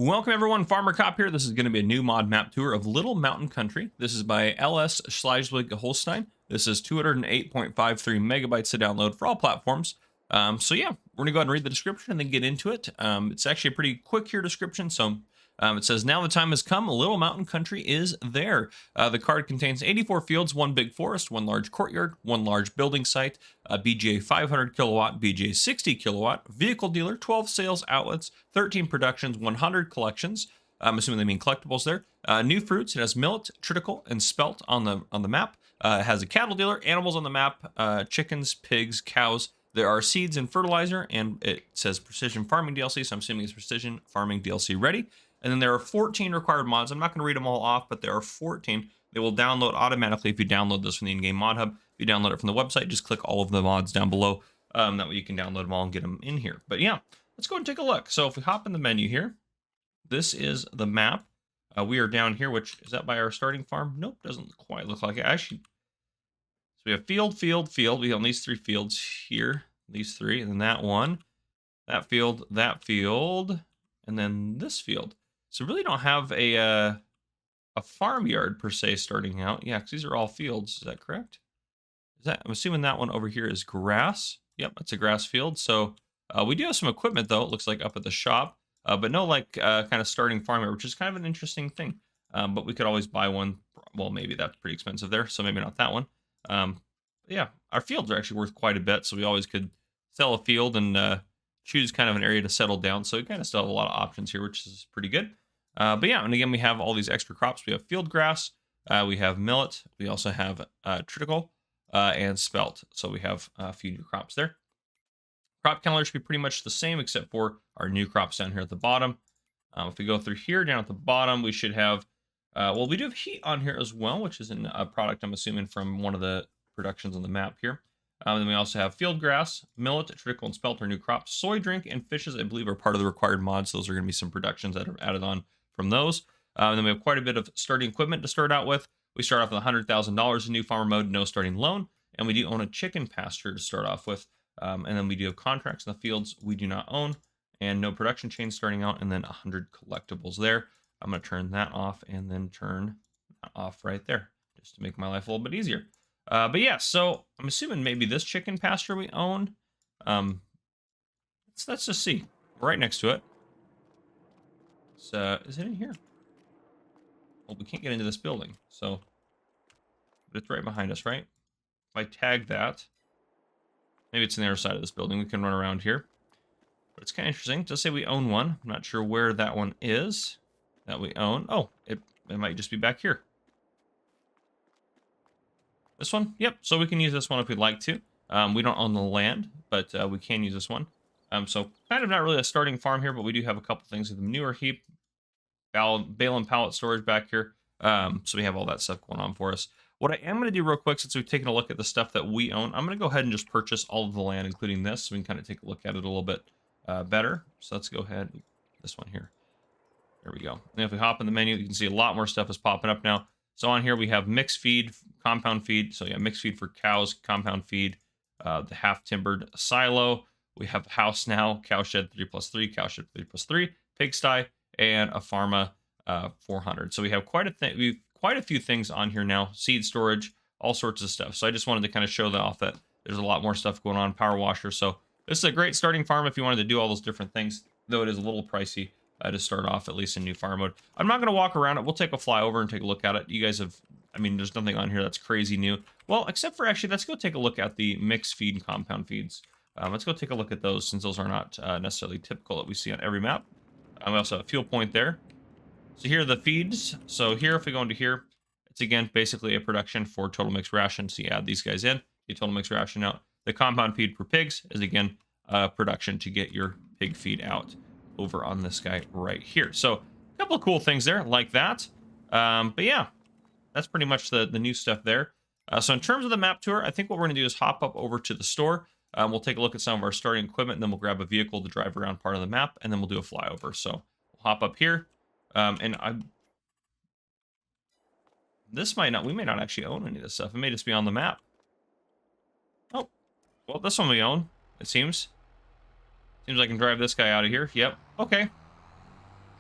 Welcome everyone, Farmer Cop here. This is going to be a new mod map tour of Little Mountain Country. This is by LS Schleswig-Holstein. This is 208.53 megabytes to download for all platforms. So yeah, we're going to go ahead and read the description and then get into it. It's actually a pretty quick here description. So it says, now the time has come, Little Mountain Country is there. The card contains 84 fields, one big forest, one large courtyard, one large building site, a BGA 500 kilowatt, BGA 60 kilowatt, vehicle dealer, 12 sales outlets, 13 productions, 100 collections. I'm assuming they mean collectibles there. New fruits. It has millet, triticale, and spelt on the map. It has a cattle dealer, animals on the map, chickens, pigs, cows. There are seeds and fertilizer, and it says precision farming DLC, so I'm assuming it's precision farming DLC ready. And then there are 14 required mods. I'm not going to read them all off, but there are 14. They will download automatically if you download this from the in-game mod hub. If you download it from the website, just click all of the mods down below. That way you can download them all and get them in here. But yeah, let's go and take a look. So if we hop in the menu here, this is the map. We are down here, which is that by our starting farm? Nope, doesn't quite look like it. Actually, so we have field, field, field. We have these three fields here, these three, and then that one, that field, and then this field. So really don't have a farmyard per se starting out. Yeah, because these are all fields. Is that correct? I'm assuming that one over here is grass. Yep, it's a grass field. So we do have some equipment though. It looks like up at the shop, but no like kind of starting farmyard, which is kind of an interesting thing. But we could always buy one. Well, maybe that's pretty expensive there, so maybe not that one. Yeah, our fields are actually worth quite a bit, so we always could sell a field and choose kind of an area to settle down. So we kind of still have a lot of options here, which is pretty good. But yeah, and again, we have all these extra crops. We have field grass, we have millet, we also have triticale and spelt. So we have a few new crops there. Crop calendar should be pretty much the same, except for our new crops down here at the bottom. If we go through here, down at the bottom, we should have, well, we do have heat on here as well, which is a product, I'm assuming, from one of the productions on the map here. Then we also have field grass, millet, triticale, and spelt are new crops. Soy drink and fishes, I believe, are part of the required mods. Those are going to be some productions that are added on from those. And then we have quite a bit of starting equipment to start out with. We start off with $100,000 in new farmer mode, no starting loan. And we do own a chicken pasture to start off with. And then we do have contracts in the fields we do not own. And no production chain starting out. And then 100 collectibles there. I'm going to turn that off and then turn that off right there, just to make my life a little bit easier. But yeah, so I'm assuming maybe this chicken pasture we own. Let's just see. We're right next to it. So, is it in here? Well, we can't get into this building, so. But it's right behind us, right? If I tag that, maybe it's in the other side of this building. We can run around here. But it's kind of interesting. It does say we own one. I'm not sure where that one is that we own. Oh, it might just be back here. This one? Yep, so we can use this one if we'd like to. We don't own the land, but we can use this one. So kind of not really a starting farm here, but we do have a couple things with the manure heap, bale and pallet storage back here. So we have all that stuff going on for us. What I am going to do real quick, since we've taken a look at the stuff that we own, I'm going to go ahead and just purchase all of the land, including this, so we can kind of take a look at it a little bit better. So let's go ahead, this one here. There we go. And if we hop in the menu, you can see a lot more stuff is popping up now. So on here we have mixed feed, compound feed. So yeah, mixed feed for cows, compound feed, the half-timbered silo. We have house now, cowshed 3+3, cowshed 3+3, pigsty, and a pharma 400. So we have quite a few things on here now. Seed storage, all sorts of stuff. So I just wanted to kind of show that off, that there's a lot more stuff going on. Power washer. So this is a great starting farm if you wanted to do all those different things, though it is a little pricey to start off, at least in new farm mode. I'm not going to walk around it. We'll take a flyover and take a look at it. You guys have, I mean, there's nothing on here that's crazy new. Well, except for actually, let's go take a look at the mixed feed and compound feeds. Let's go take a look at those, since those are not necessarily typical that we see on every map. We also have a fuel point there. So here are the feeds. So here, if we go into here, it's again basically a production for total mixed ration. So you add these guys in, get total mixed ration out. The compound feed for pigs is again production to get your pig feed out over on this guy right here. So a couple of cool things there like that. But yeah, that's pretty much the new stuff there. So in terms of the map tour, I think what we're going to do is hop up over to the store. We'll take a look at some of our starting equipment, and then we'll grab a vehicle to drive around part of the map, and then we'll do a flyover. So we'll hop up here. This might not, we may not actually own any of this stuff. It may just be on the map. Oh, well, this one we own, it seems. Seems I can drive this guy out of here. Yep, okay.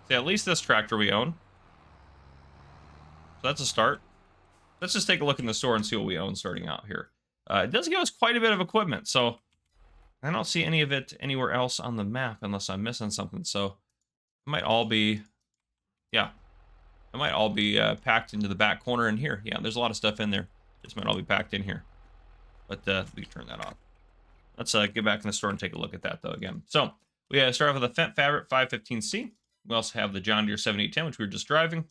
See, at least this tractor we own. So that's a start. Let's just take a look in the store and see what we own starting out here. It does give us quite a bit of equipment, so I don't see any of it anywhere else on the map unless I'm missing something. So it might all be, yeah, it might all be packed into the back corner in here. Yeah, there's a lot of stuff in there. This might all be packed in here. But we can turn that off. Let's get back in the store and take a look at that, though, again. So we start off with a Fendt Fabric 515C. We also have the John Deere 7810, which we were just driving.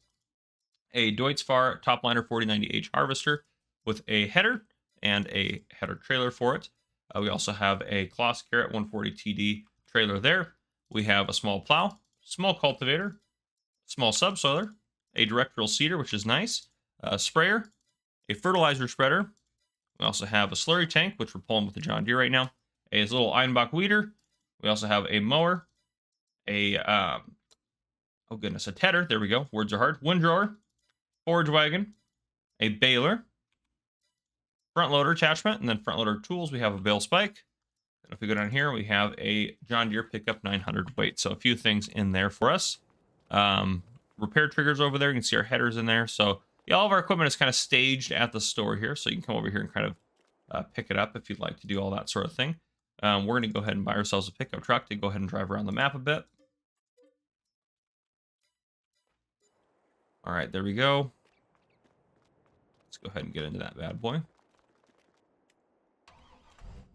A Deutz-Fahr Topliner 4090H harvester with a header and a header trailer for it. We also have a Kloss Carrot 140 TD trailer there. We have a small plow, small cultivator, small subsoiler, a directional seeder, which is nice, a sprayer, a fertilizer spreader. We also have a slurry tank, which we're pulling with the John Deere right now, a little Einbach weeder. We also have a mower, a, oh goodness, a tedder. There we go. Words are hard. Windrower, forage wagon, a baler, front loader attachment, and then front loader tools. We have a bale spike. And if we go down here, we have a John Deere pickup 900 weight. So a few things in there for us. Repair triggers over there. You can see our headers in there. So yeah, all of our equipment is kind of staged at the store here. So you can come over here and kind of pick it up if you'd like to do all that sort of thing. We're going to go ahead and buy ourselves a pickup truck to go ahead and drive around the map a bit. All right, there we go. Let's go ahead and get into that bad boy.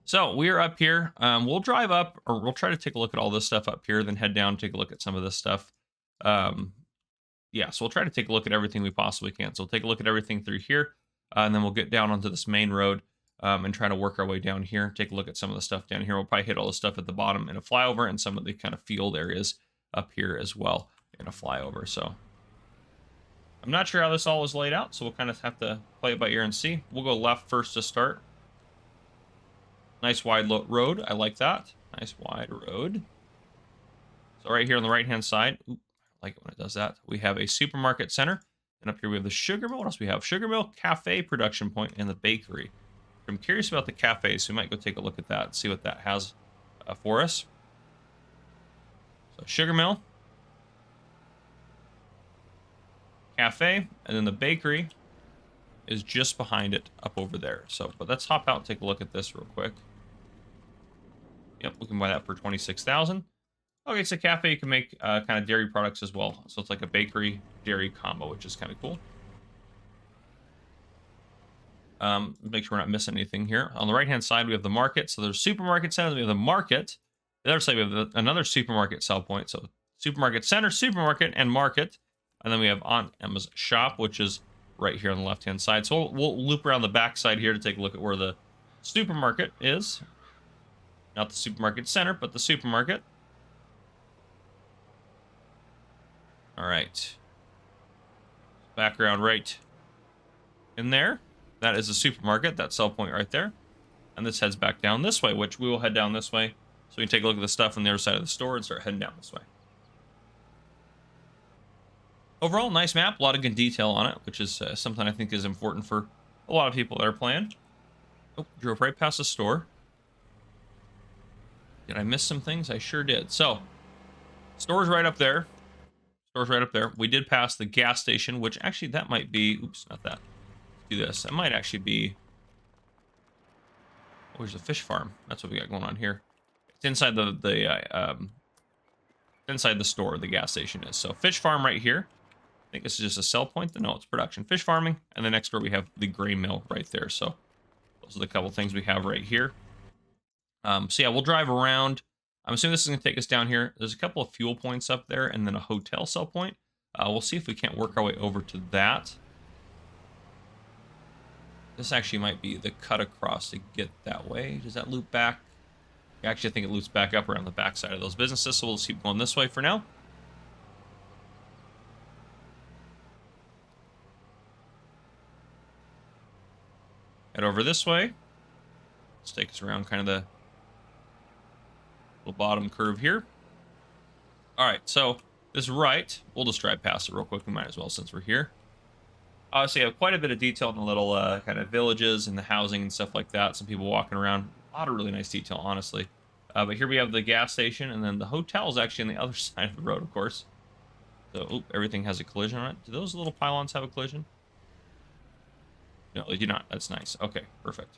So we're up here. We'll drive up, or we'll try to take a look at all this stuff up here, then head down, take a look at some of this stuff. Yeah, so we'll try to take a look at everything we possibly can. So we'll take a look at everything through here, and then we'll get down onto this main road and try to work our way down here. Take a look at some of the stuff down here. We'll probably hit all the stuff at the bottom in a flyover and some of the kind of field areas up here as well in a flyover. So I'm not sure how this all is laid out, so we'll kind of have to play it by ear and see. We'll go left first to start. Nice wide road. I like that. Nice wide road. So right here on the right-hand side, I like it when it does that. We have a supermarket center. And up here we have the sugar mill. What else we have? Sugar mill, cafe, production point, and the bakery. I'm curious about the cafe, so we might go take a look at that and see what that has for us. So sugar mill, cafe, and then the bakery is just behind it up over there. So, but let's hop out and take a look at this real quick. Yep, we can buy that for $26,000. Okay, so cafe, you can make kind of dairy products as well. So it's like a bakery dairy combo, which is kind of cool. Make sure we're not missing anything here. On the right-hand side, we have the market. So there's supermarket center. We have the market. The other side, we have another supermarket sell point. So supermarket center, supermarket, and market. And then we have Aunt Emma's shop, which is right here on the left-hand side. So we'll loop around the back side here to take a look at where the supermarket is. Not the supermarket center, but the supermarket. All right. Background right in there. That is the supermarket, that sell point right there. And this heads back down this way, which we will head down this way. So we can take a look at the stuff on the other side of the store and start heading down this way. Overall, nice map, a lot of good detail on it, which is something I think is important for a lot of people that are playing. Oh, drove right past the store. Did I miss some things? I sure did. So, store's right up there. Store's right up there. We did pass the gas station, which actually that might be... Oops, not that. Let's do this. It might actually be... Oh, there's a fish farm. That's what we got going on here. It's inside inside the store, the gas station is. So, fish farm right here. I think this is just a sell point. No, it's production. Fish farming. And then next door we have the grain mill right there. So, those are the couple things we have right here. So yeah, we'll drive around. I'm assuming this is going to take us down here. There's a couple of fuel points up there and then a hotel sell point. We'll see if we can't work our way over to that. This actually might be the cut across to get that way. Does that loop back? Actually, I think it loops back up around the back side of those businesses, so we'll just keep going this way for now. Head over this way. Let's take us around kind of the little bottom curve here. All right, so this right, we'll just drive past it real quick. We might as well since we're here. Obviously, I have quite a bit of detail in the little kind of villages and the housing and stuff like that. Some people walking around. A lot of really nice detail, honestly. But here we have the gas station, and then the hotel is actually on the other side of the road, of course. So, oop, everything has a collision on it. Do those little pylons have a collision? No, they do not. That's nice. Okay, perfect.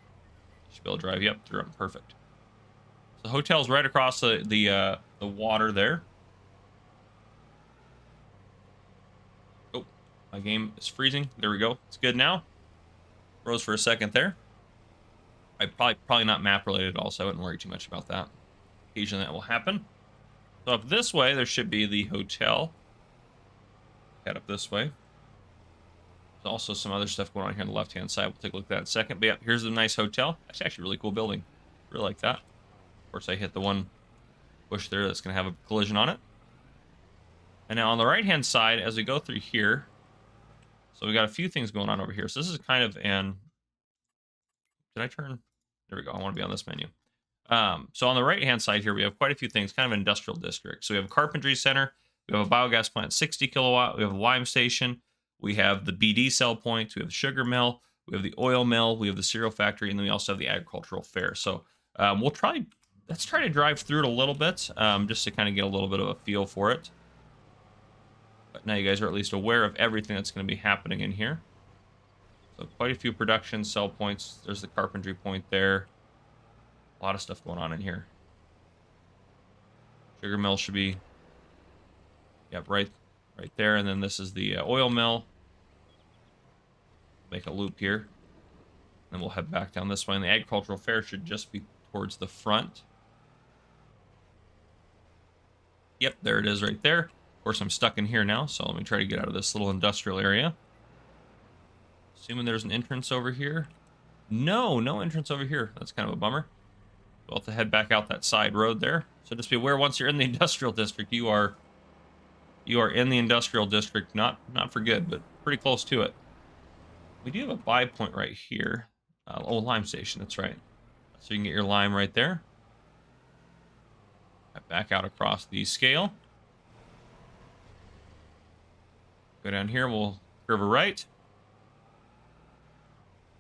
Should be able to drive you up through them. Perfect. So the hotel's right across the water there. Oh, my game is freezing. There we go. It's good now. Froze for a second there. I probably not map related at all, so I wouldn't worry too much about that. Occasionally that will happen. So up this way, there should be the hotel. Head up this way. There's also some other stuff going on here on the left-hand side. We'll take a look at that in a second. But yeah, here's a nice hotel. That's actually a really cool building. Really like that. Of course, I hit the one bush there that's going to have a collision on it. And now on the right-hand side, as we go through here, so we got a few things going on over here. So this is kind of an... Did I turn? There we go. I want to be on this menu. So on the right-hand side here, we have quite a few things, kind of an industrial district. So we have a carpentry center. We have a biogas plant, 60 kilowatt. We have a lime station. We have the BD sell point. We have the sugar mill. We have the oil mill. We have the cereal factory. And then we also have the agricultural fair. So let's try to drive through it a little bit, just to kind of get a little bit of a feel for it. But now you guys are at least aware of everything that's going to be happening in here. So quite a few production sell points. There's the carpentry point there. A lot of stuff going on in here. Sugar mill should be, yep, right there. And then this is the oil mill. Make a loop here. Then we'll head back down this way. And the agricultural fair should just be towards the front. Yep, there it is right there. Of course, I'm stuck in here now, so let me try to get out of this little industrial area. Assuming there's an entrance over here. No entrance over here. That's kind of a bummer. We'll have to head back out that side road there. So just be aware, once you're in the industrial district, you are in the industrial district, not for good, but pretty close to it. We do have a buy point right here. Oh, lime station, that's right. So you can get your lime right there. Back out across the scale. Go down here, we'll curve a right.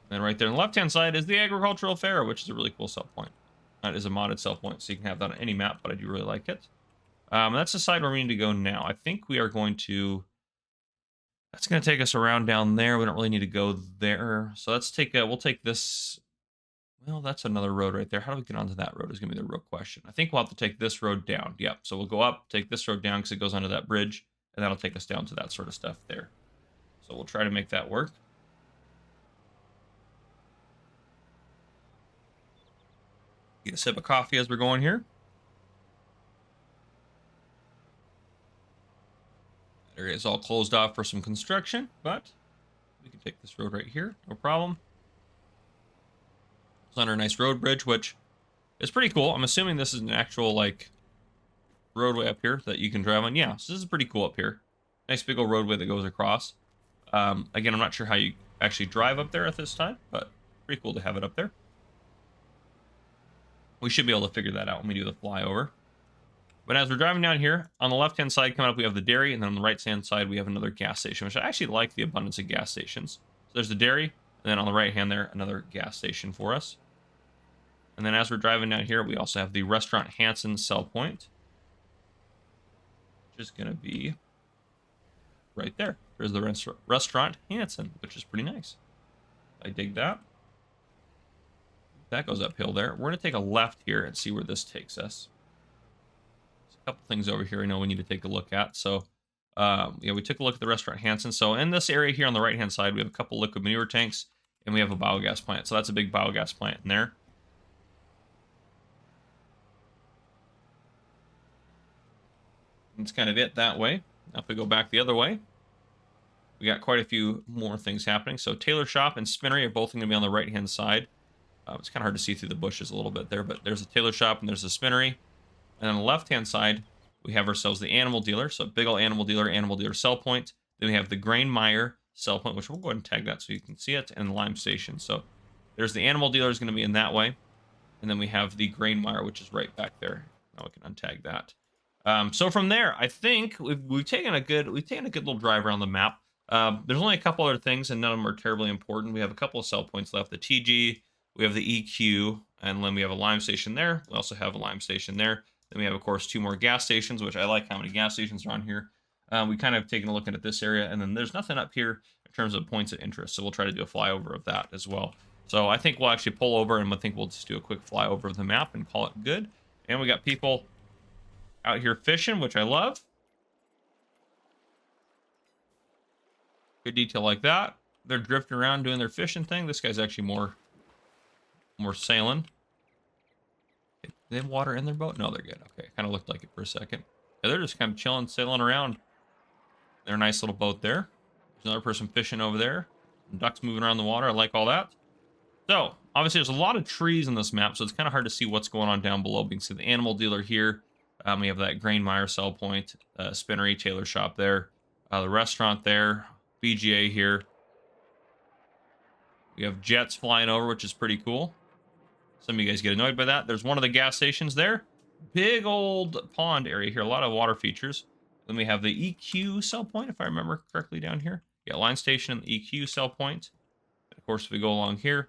And then right there on the left-hand side is the agricultural fair, which is a really cool sell point. That is a modded sell point, so you can have that on any map, but I do really like it. That's the side where we need to go now. I think we are going to... That's going to take us around down there. We don't really need to go there. So let's take we'll take this... Well, that's another road right there. How do we get onto that road is going to be the real question. I think we'll have to take this road down. Yep, so we'll go up, take this road down because it goes under that bridge, and that'll take us down to that sort of stuff there. So we'll try to make that work. Get a sip of coffee as we're going here. That area is all closed off for some construction, but we can take this road right here, no problem. It's under a nice road bridge, which is pretty cool. I'm assuming this is an actual, like, roadway up here that you can drive on. Yeah, so this is pretty cool up here. Nice big old roadway that goes across. Again, I'm not sure how you actually drive up there at this time, but pretty cool to have it up there. We should be able to figure that out when we do the flyover. But as we're driving down here, on the left-hand side coming up, we have the dairy, and then on the right-hand side, we have another gas station, which I actually like the abundance of gas stations. So there's the dairy, and then on the right-hand there, another gas station for us. And then as we're driving down here, we also have the Restaurant Hanson sell point, which is going to be right there. There's the Restaurant Hanson, which is pretty nice. I dig that. That goes uphill there. We're going to take a left here and see where this takes us. There's a couple things over here I know we need to take a look at. So, yeah, we took a look at the Restaurant Hanson. So in this area here on the right-hand side, we have a couple liquid manure tanks, and we have a biogas plant. So that's a big biogas plant in there. That's kind of it that way. Now if we go back the other way, we got quite a few more things happening. So Tailor Shop and Spinnery are both going to be on the right-hand side. It's kind of hard to see through the bushes a little bit there, but there's a Tailor Shop and there's a Spinnery. And on the left-hand side, we have ourselves the Animal Dealer. So big old Animal Dealer sell point. Then we have the Grain Meyer sell point, which we'll go ahead and tag that so you can see it, and the Lime Station. So there's the Animal Dealer is going to be in that way. And then we have the Grain Meyer, which is right back there. Now we can untag that. So from there, I think we've taken a good little drive around the map. There's only a couple other things, and none of them are terribly important. We have a couple of sell points left. The TG, we have the EQ, and then we have a lime station there. We also have a lime station there. Then we have, of course, 2 more gas stations, which I like how many gas stations are on here. We kind of taken a look at this area, and then there's nothing up here in terms of points of interest. So we'll try to do a flyover of that as well. So I think we'll actually pull over, and I think we'll just do a quick flyover of the map and call it good. And we got people out here fishing, which I love. Good detail like that. They're drifting around doing their fishing thing. This guy's actually more sailing. They have water in their boat? No, they're good. Okay, kind of looked like it for a second. Yeah, they're just kind of chilling, sailing around. They're a nice little boat there. There's another person fishing over there. Ducks moving around the water. I like all that. So, obviously, there's a lot of trees in this map, so it's kind of hard to see what's going on down below. We can see the animal dealer here. We have that grain mire sell point, spinnery, tailor shop there, the restaurant there, BGA here. We have jets flying over, which is pretty cool. Some of you guys get annoyed by that. There's one of the gas stations there. Big old pond area here. A lot of water features. Then we have the EQ sell point, if I remember correctly down here. Yeah, line station and the EQ sell point. And of course, if we go along here,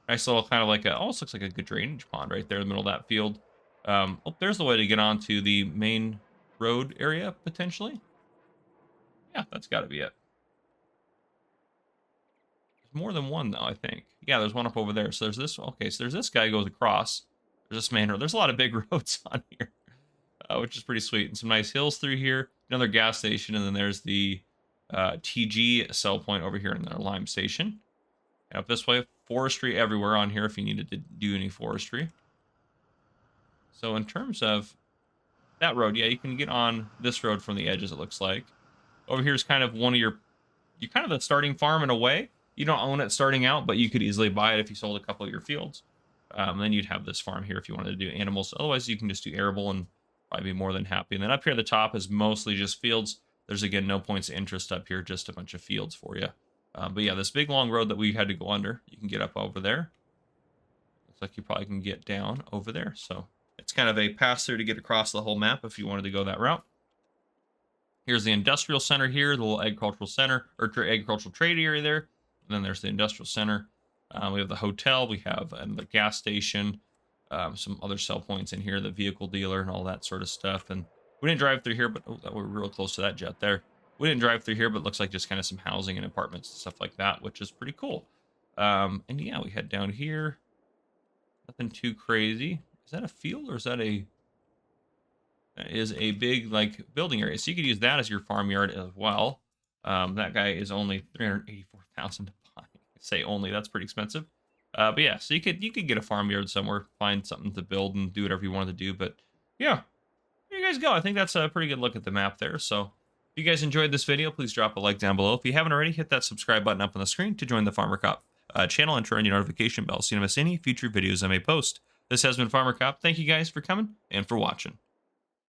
nice little kind of like a, almost looks like a good drainage pond right there in the middle of that field. Oh, there's the way to get onto the main road area, potentially. Yeah, that's got to be it. There's more than one, though, I think. Yeah, there's one up over there. So there's this. Okay, so there's this guy goes across. There's this main road. There's a lot of big roads on here, which is pretty sweet. And some nice hills through here. Another gas station, and then there's the TG sell point over here in their Lime station. And up this way, forestry everywhere on here if you needed to do any forestry. So in terms of that road, yeah, you can get on this road from the edges, it looks like. Over here is kind of one of you're kind of the starting farm in a way. You don't own it starting out, but you could easily buy it if you sold a couple of your fields. Then you'd have this farm here if you wanted to do animals. Otherwise, you can just do arable and probably be more than happy. And then up here at the top is mostly just fields. There's, again, no points of interest up here, just a bunch of fields for you. But yeah, this big long road that we had to go under, you can get up over there. Looks like you probably can get down over there. So it's kind of a pass-through to get across the whole map if you wanted to go that route. Here's the industrial center here, the little agricultural center, or agricultural trade area there. And then there's the industrial center. We have the hotel. We have the gas station. Some other sell points in here, the vehicle dealer and all that sort of stuff. And we didn't drive through here, but we're real close to that jet there. We didn't drive through here, but it looks like just kind of some housing and apartments and stuff like that, which is pretty cool. And yeah, we head down here. Nothing too crazy. Is that a field or is that a... That is a big, like, building area. So you could use that as your farmyard as well. That guy is only $384,000 to buy. I say only, that's pretty expensive. But yeah, so you could get a farmyard somewhere, find something to build and do whatever you wanted to do. But yeah, there you guys go. I think that's a pretty good look at the map there. So if you guys enjoyed this video, please drop a like down below. If you haven't already, hit that subscribe button up on the screen to join the Farmer Cop channel and turn on your notification bell so you don't miss any future videos I may post. This has been Farmer Cop. Thank you guys for coming and for watching.